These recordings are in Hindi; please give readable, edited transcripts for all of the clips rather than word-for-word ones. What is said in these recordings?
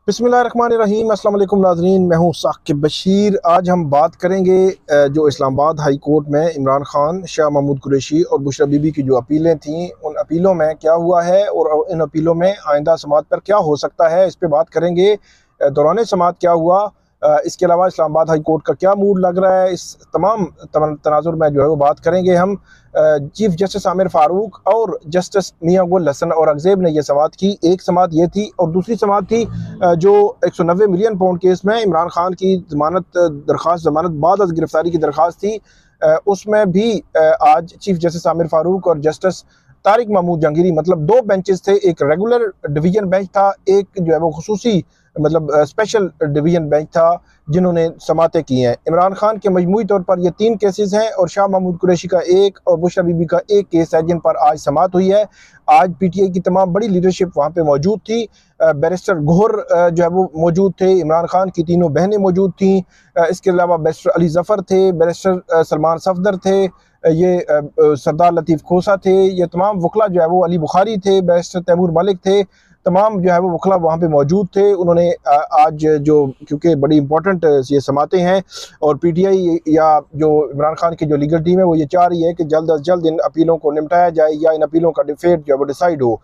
बिस्मिल्लाहिर्रहमानिर्रहीम। अस्सलाम वालेकुम नाज़रीन, मैं हूँ साकिब बशीर। आज हम बात करेंगे जो इस्लामाबाद हाई कोर्ट में इमरान खान, शाह महमूद कुरैशी और बुशरा बीबी की जो अपीलें थीं, उन अपीलों में क्या हुआ है और इन अपीलों में आइंदा समाअत पर क्या हो सकता है, इस पर बात करेंगे। दौरान समाअत क्या हुआ, इसके अलावा इस्लामाबाद हाई कोर्ट का क्या मूड लग रहा है, इस तमाम तनाजुर में जो है वो बात करेंगे हम। चीफ जस्टिस आमिर फारूक और जस्टिस मियां गुल हसन और अगजेब ने यह समाअत की। एक समाअत ये थी और दूसरी समाअत थी जो 190 मिलियन पाउंड केस में इमरान खान की जमानत बाद अज गिरफ्तारी की दरख्वास्त थी। उसमें भी आज चीफ जस्टिस आमिर फारूक और जस्टिस तारिक महमूद जहांगीरी, मतलब दो बेंचेस थे। एक रेगुलर डिवीजन बेंच था, एक जो है वो खुसूसी मतलब स्पेशल डिवीजन बेंच था, जिन्होंने समातें की हैं। इमरान खान के मजमूई तौर पर ये 3 केसेस हैं और शाह महमूद कुरैशी का एक और बुशरा बीबी का एक केस है जिन पर आज समाअत हुई है। आज पीटीआई की तमाम बड़ी लीडरशिप वहाँ पे मौजूद थी। बैरिस्टर गोहर जो है वो मौजूद थे, इमरान खान की तीनों बहनें मौजूद थीं। इसके अलावा बैरिस्टर अली जफ़र थे, बैरिस्टर सलमान सफदर थे, ये सरदार लतीफ़ खोसा थे, ये तमाम वकला जो है वो अली बुखारी थे, बैरिस्टर तैमूर मलिक थे, तमाम जो है वो वकला वहाँ पे मौजूद थे। उन्होंने आज जो, क्योंकि बड़ी इंपॉर्टेंट ये समातें हैं और पीटीआई या जो इमरान खान की जो लीगल टीम है वो ये चाह रही है कि जल्द अज जल्द इन अपीलों को निपटाया जाए या इन अपीलों का डिफेट जो है वो डिसाइड हो।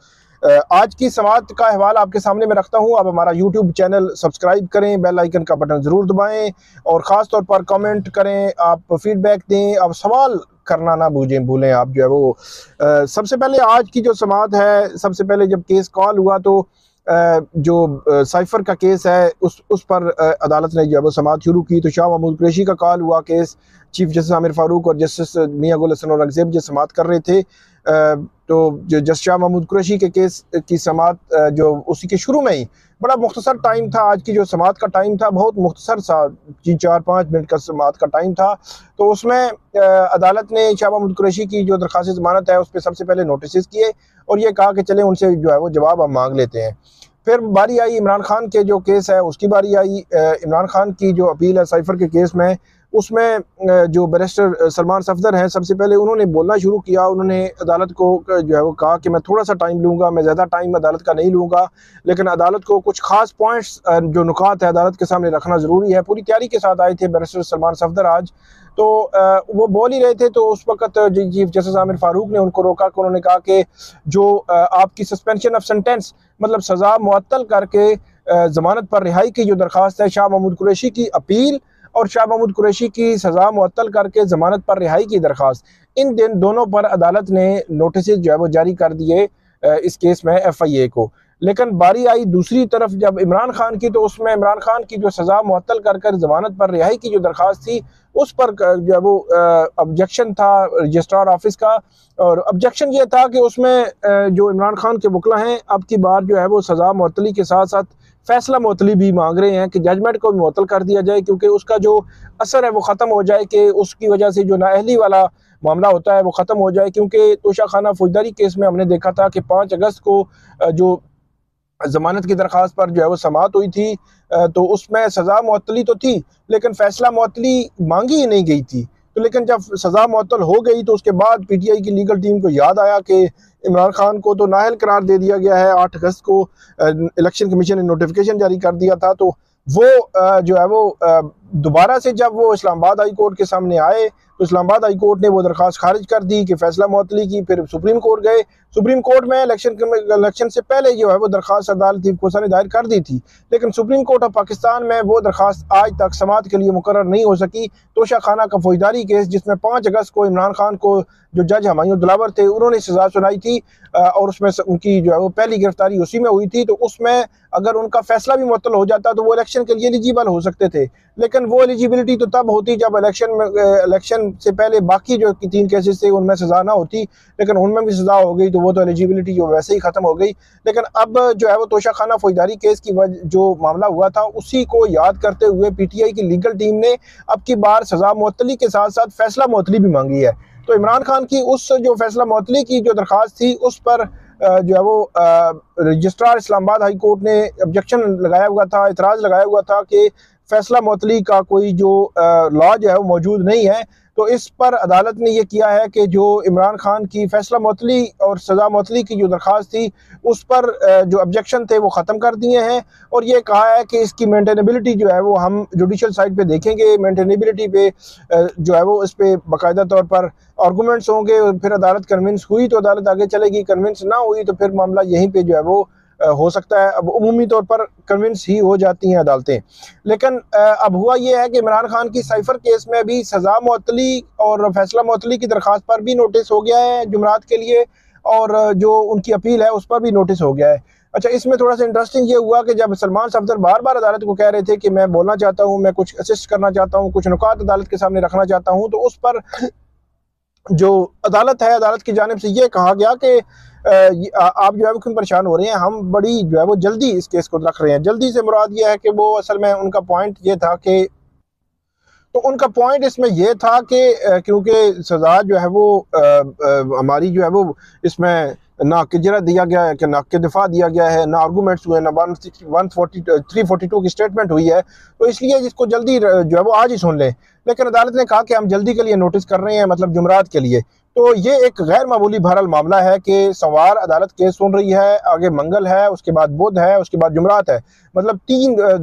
आज की समाअत का अहवाल आपके सामने मैं रखता हूँ। आप हमारा यूट्यूब चैनल सब्सक्राइब करें, बेल आइकन का बटन ज़रूर दबाएं और ख़ास तौर पर कमेंट करें, आप फीडबैक दें, आप सवाल करना ना भूलें। आप जो है वो सबसे पहले आज की जो समाअत है, सबसे पहले जब केस कॉल हुआ तो जो साइफर का केस है उस पर अदालत ने जो है वो समाअत शुरू की। तो शाह महमूद कुरैशी का कॉल हुआ case, chief justice Aamir Farooq और जस्टिस मियां गुल हसन और अगजेब जो समाअत कर रहे थे। तो जो जस्टिस शाह महमूद कुरैशी के केस की समाअत जो उसी के शुरू में ही बड़ा मुख्तसर टाइम था। आज की जो समाअत का टाइम था बहुत मुख्तसर सा, 3-4-5 मिनट का समाअत का टाइम था। तो उसमें अदालत ने शाह महमूद कुरैशी की जो दरख्वास्त ज़मानत है उस पर सबसे पहले नोटिस किए और ये कहा कि चले उनसे जो है वो जवाब हम मांग लेते हैं। फिर बारी आई इमरान खान के जो केस है उसकी बारी आई। इमरान खान की जो अपील है साइफर के केस में, उसमें जो बैरिस्टर सलमान सफदर हैं, सबसे पहले उन्होंने बोलना शुरू किया। उन्होंने अदालत को जो है वो कहा कि मैं थोड़ा सा टाइम लूँगा, मैं ज़्यादा टाइम अदालत का नहीं लूँगा, लेकिन अदालत को कुछ खास पॉइंट्स जो नुकात है अदालत के सामने रखना ज़रूरी है। पूरी तैयारी के साथ आए थे बैरिस्टर सलमान सफदर आज। तो वो बोल ही रहे थे तो उस वक्त चीफ जस्टिस आमिर फारूक ने उनको रोका। उन्होंने कहा कि जो आपकी सस्पेंशन ऑफ सेंटेंस, मतलब सज़ा मुअत्तल करके ज़मानत पर रिहाई की जो दरख्वास्त है, शाह महमूद कुरैशी की अपील और शाह महमूद कुरैशी की सज़ा मुअत्तल करके ज़मानत पर रिहाई की दरख्वास्त, इन दोनों पर अदालत ने नोटिस जो है वो जारी कर दिए इस केस में एफआईए को। लेकिन बारी आई दूसरी तरफ जब इमरान खान की, तो उसमें इमरान खान की जो सज़ा मुअत्तल कर ज़मानत पर रिहाई की जो दरख्वास्त थी उस पर जो है वो ऑब्जेक्शन था रजिस्ट्रार ऑफिस का। और ऑब्जेक्शन ये था कि उसमें जो इमरान खान के वकला हैं अब की बार जो है वो सज़ा मुअत्तली के साथ साथ फैसला मुअत्तली भी मांग रहे हैं कि जजमेंट को भी मुअत्तल कर दिया जाए, क्योंकि उसका जो असर है वो ख़त्म हो जाए, कि उसकी वजह से जो नाअहली वाला मामला होता है वो ख़त्म हो जाए। क्योंकि तोशाखाना फौजदारी केस में हमने देखा था कि 5 अगस्त को जो ज़मानत की दरख्वास्त पर जो है वो समाअत हुई थी, तो उसमें सज़ा मुअत्तली तो थी लेकिन फ़ैसला मुअत्तली मांगी ही नहीं गई थी। तो लेकिन जब सज़ा मुअत्तल हो गई तो उसके बाद पीटीआई की लीगल टीम को याद आया कि इमरान खान को तो नाअहल करार दे दिया गया है। 8 अगस्त को इलेक्शन कमीशन ने नोटिफिकेशन जारी कर दिया था। तो वो जो है वो दोबारा से जब वो इस्लामाबाद हाई कोर्ट के सामने आए तो इस्लामाबाद हाई कोर्ट ने वो दरख्वास्त खारिज कर दी कि फ़ैसला मुअत्तली की। फिर सुप्रीम कोर्ट गए, सुप्रीम कोर्ट में इलेक्शन से पहले जो है वो दरख्वास्त सरदार लतीफ़ खोसा ने दायर कर दी थी, लेकिन सुप्रीम कोर्ट ऑफ पाकिस्तान में वो दरख्वास्त आज तक समाअत के लिए मुकर्रर नहीं हो सकी। तोशाखाना का फौजदारी केस जिसमें 5 अगस्त को इमरान खान को जो जज हुमायूं दिलावर थे उन्होंने सज़ा सुनाई थी और उसमें उनकी जो है वो पहली गिरफ्तारी उसी में हुई थी। तो उसमें अगर उनका फैसला भी मुअत्तल हो जाता तो वो इलेक्शन के लिए एलिजिबल हो सकते थे, लेकिन वो एलिजिबिलिटी तो तब होती जब इलेक्शन से पहले बाकी जो 3 केसेस थे उनमें सज़ा ना होती, लेकिन उनमें भी सज़ा हो गई तो वो तो एलिजिबिलिटी जो वैसे ही ख़त्म हो गई। लेकिन अब जो है वो तोशाखाना फौजदारी केस की जो मामला हुआ था उसी को याद करते हुए पीटीआई की लीगल टीम ने अब की बार सज़ा मुअत्तली के साथ साथ फ़ैसला मुअत्तली भी मांगी है। तो इमरान खान की उस जो फ़ैसला मुअत्तली की जो दरख्वास्त थी उस पर जो है वो रजिस्ट्रार इस्लामाबाद हाई कोर्ट ने ऑब्जेक्शन लगाया हुआ था, एतराज़ लगाया हुआ था कि फ़ैसला मुअत्तली का कोई जो लॉ जो है वो मौजूद नहीं है। तो इस पर अदालत ने यह किया है कि जो इमरान खान की फैसला मुअत्तली और सज़ा मुअत्तली की जो दरख्वास्त थी उस पर जो ऑब्जेक्शन थे वो ख़त्म कर दिए हैं, और ये कहा है कि इसकी मेंटेनेबिलिटी जो है वो हम जुडिशल साइड पे देखेंगे। मेंटेनेबिलिटी पे जो है वो इस पर बाकायदा तौर पर आर्गूमेंट्स होंगे, फिर अदालत कन्विंस हुई तो अदालत आगे चलेगी, कन्विंस ना हुई तो फिर मामला यहीं पर जो है वो हो सकता है। अब उमूमी तौर पर कन्विंस ही हो जाती हैं अदालतें, लेकिन अब हुआ ये है कि इमरान खान की साइफर केस में भी सज़ा मुअत्तली और फैसला मुअत्तली की दरख्वास्त पर भी नोटिस हो गया है जुमरात के लिए, और जो उनकी अपील है उस पर भी नोटिस हो गया है। अच्छा, इसमें थोड़ा सा इंटरेस्टिंग ये हुआ कि जब सलमान सफदर बार बार अदालत को कह रहे थे कि मैं बोलना चाहता हूँ, मैं कुछ असिस्ट करना चाहता हूँ, कुछ नुकात अदालत के सामने रखना चाहता हूँ, तो उस पर जो अदालत है, अदालत की जानिब से ये कहा गया कि आप जो है वो क्यों परेशान हो रहे हैं, हम बड़ी जो है वो जल्दी इस केस को रख रहे हैं। जल्दी से मुराद ये है कि वो असल में उनका पॉइंट ये था कि उनका पॉइंट इसमें यह था कि क्योंकि सज़ा जो है वो हमारी जो है वो इसमें ना किजरा दिया गया है, कि ना के दिफा दिया गया है, ना आर्गूमेंट्स हुए, ना 342 की स्टेटमेंट हुई है, तो इसलिए इसको जल्दी जो है वो आज ही सुन लें। लेकिन अदालत ने कहा कि हम जल्दी के लिए नोटिस कर रहे हैं, मतलब जुमरात के लिए। तो ये एक गैर मामूली बहरहाल मामला है कि सोमवार अदालत केस सुन रही है, आगे मंगल है, उसके बाद बुध है, उसके बाद जुमरात है, मतलब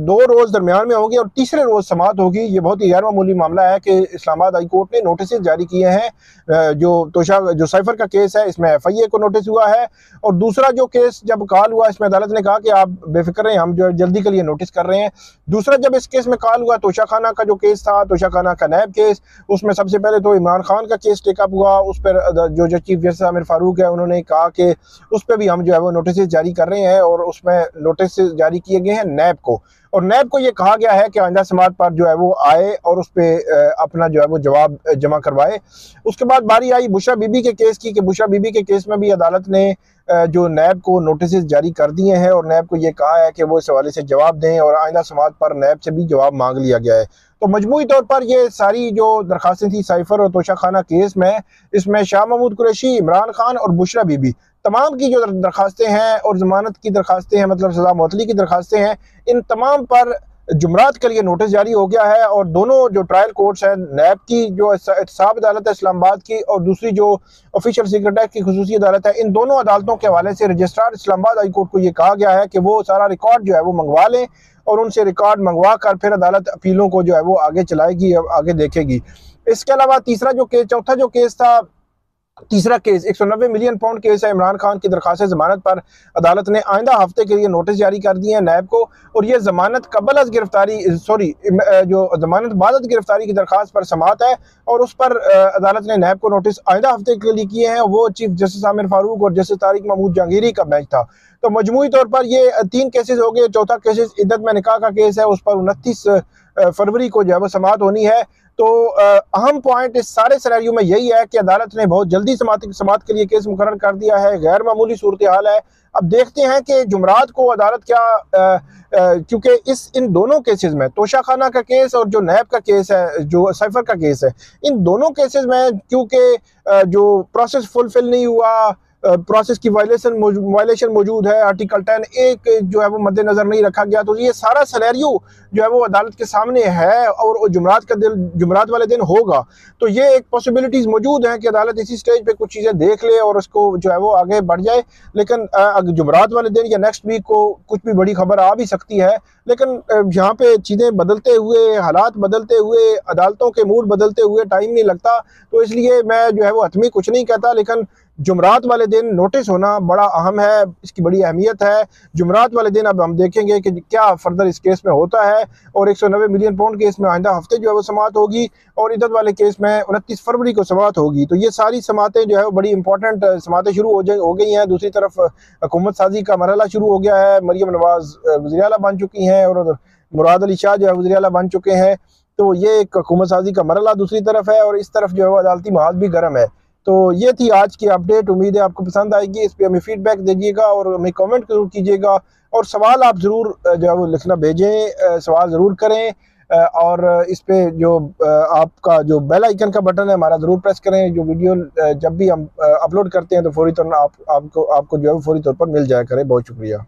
2 रोज़ दरमियान में होगी और तीसरे रोज़ समात होगी। ये बहुत ही गैर मामूली मामला है कि इस्लामाबाद हाई कोर्ट ने नोटिस जारी किए हैं। जो साइफर का केस है इसमें FIA को नोटिस हुआ है, और दूसरा जो केस जब कॉल हुआ इसमें अदालत ने कहा कि आप बेफिक्र रहें, हम जो है जल्दी के लिए नोटिस कर रहे हैं। दूसरा जब इस केस में कॉल हुआ तोशा खाना का जो केस था, तोशा खाना का नैब केस, उसमें सबसे पहले तो इमरान खान का केस टेकअप हुआ। उस पर जो चीफ जस्टिस आमिर फारूक है उन्होंने कहा कि उस पर भी हम जो है वो नोटिस जारी कर रहे हैं, और उसमें नोटिस जारी किए गए हैं नैब को, और नैब को ये कहा गया है कि आइंदा समात पर जो है वो आए और उस पर अपना जो है वो जवाब जमा करवाए। उसके बाद बारी आई बुशरा बीबी के केस की, कि बुशरा बीबी के केस में भी अदालत ने जो नैब को नोटिस जारी कर दिए हैं, और नैब को ये कहा है कि वो इस हवाले से जवाब दें, और आइंदा समात पर नैब से भी जवाब मांग लिया गया है। तो मजमूई तौर पर ये सारी जो दरखास्तें थी साइफर और तोशा खाना केस में, इसमें शाह महमूद कुरैशी, इमरान खान और बुशरा बीबी तमाम की जो दरखास्तें हैं और जमानत की दरखास्तें हैं, मतलब सज़ा मुअत्तली की दरखास्तें हैं, इन तमाम पर जुमरात के लिए नोटिस जारी हो गया है। और दोनों जो ट्रायल कोर्ट्स हैं, नैब की जो एहतसाब अदालत है इस्लामाबाद की, और दूसरी जो ऑफिशियल सीक्रेट एक्ट की खुसूसी अदालत है, इन दोनों अदालतों के हवाले से रजिस्ट्रार इस्लामाबाद हाई कोर्ट को ये कहा गया है कि वो सारा रिकॉर्ड जो है वो मंगवा लें, और उनसे रिकॉर्ड मंगवा कर फिर अदालत अपीलों को जो है वो आगे चलाएगी, आगे देखेगी। इसके अलावा चौथा जो केस था, तीसरा केस 190 मिलियन पाउंड केस है। इमरान खान की दरखास्त जमानत पर अदालत ने आइंदा हफ्ते के लिए नोटिस जारी कर दिए हैं नैब को, और ये जमानत कबल अज गिरफ्तारी जो जमानत बाद अज गिरफ्तारी की दरखास्त पर समात है, और उस पर अदालत ने नैब को नोटिस आइंदा हफ्ते के लिए किए हैं। वो चीफ जस्टिस आमिर फारूक और जस्टिस तारिक महमूद जहांगीरी का बेंच था। तो मजमूई तौर पर ये 3 केसेस हो गए। चौथा केस इद्दत में निकाह का केस है, उस पर 29 फरवरी को जो है वो समात होनी है। तो अहम पॉइंट इस सारे सिनेरियो में यही है कि अदालत ने बहुत जल्दी समात के लिए केस मुकर्रर कर दिया है। गैर मामूली सूरत हाल है। अब देखते हैं कि जुमरात को अदालत क्या क्योंकि इन दोनों केसेस में, तोशा खाना का केस और जो नैब का केस है, जो साइफर का केस है, इन दोनों केसेस में क्योंकि जो प्रोसेस फुलफिल नहीं हुआ, प्रोसेस की वायलेशन मौजूद है, आर्टिकल 10A जो है वो मद्देनजर नहीं रखा गया, तो ये सारा सिनेरियो जो है वो अदालत के सामने है, और जुमरात वाले दिन होगा। तो ये एक पॉसिबिलिटीज मौजूद हैं कि अदालत इसी स्टेज पे कुछ चीज़ें देख ले और उसको जो है वो आगे बढ़ जाए। लेकिन जुमरात वाले दिन या नेक्स्ट वीक को कुछ भी बड़ी खबर आ भी सकती है। लेकिन यहाँ पे चीज़ें बदलते हुए, हालात बदलते हुए, अदालतों के मूड बदलते हुए टाइम नहीं लगता, तो इसलिए मैं जो है वो हतमी कुछ नहीं कहता। लेकिन जुमरात वाले दिन नोटिस होना बड़ा अहम है, इसकी बड़ी अहमियत है। जुमरात वाले दिन अब हम देखेंगे कि क्या फर्दर इस केस में होता है, और 190 मिलियन पाउंड केस में आइंदा हफ्ते जो है वो समात होगी, और इद्दत वाले केस में 29 फरवरी को समात होगी। तो ये सारी समातें जो है वो बड़ी इंपॉर्टेंट समातें शुरू हो गई हैं। दूसरी तरफ हुकूमत साजी का मरहला शुरू हो गया है। मरियम नवाज वज़ीर आला बन चुकी हैं, और मुराद अली शाह जो है वज़ीर आला बन चुके हैं। तो ये एक हुकूमत साजी का मरहला दूसरी तरफ है, और इस तरफ जो है वो अदालती माहौल भी गर्म है। तो ये थी आज की अपडेट। उम्मीद है आपको पसंद आएगी। इस पर हमें फीडबैक दीजिएगा और हमें कमेंट जरूर कीजिएगा, और सवाल आप ज़रूर जो है वो लिखना भेजें, सवाल ज़रूर करें, और इस पे जो आपका जो बेल आइकन का बटन है हमारा ज़रूर प्रेस करें। जो वीडियो जब भी हम अपलोड करते हैं तो फौरी तौर आपको जो है फौरी तौर पर मिल जाया करे। बहुत शुक्रिया।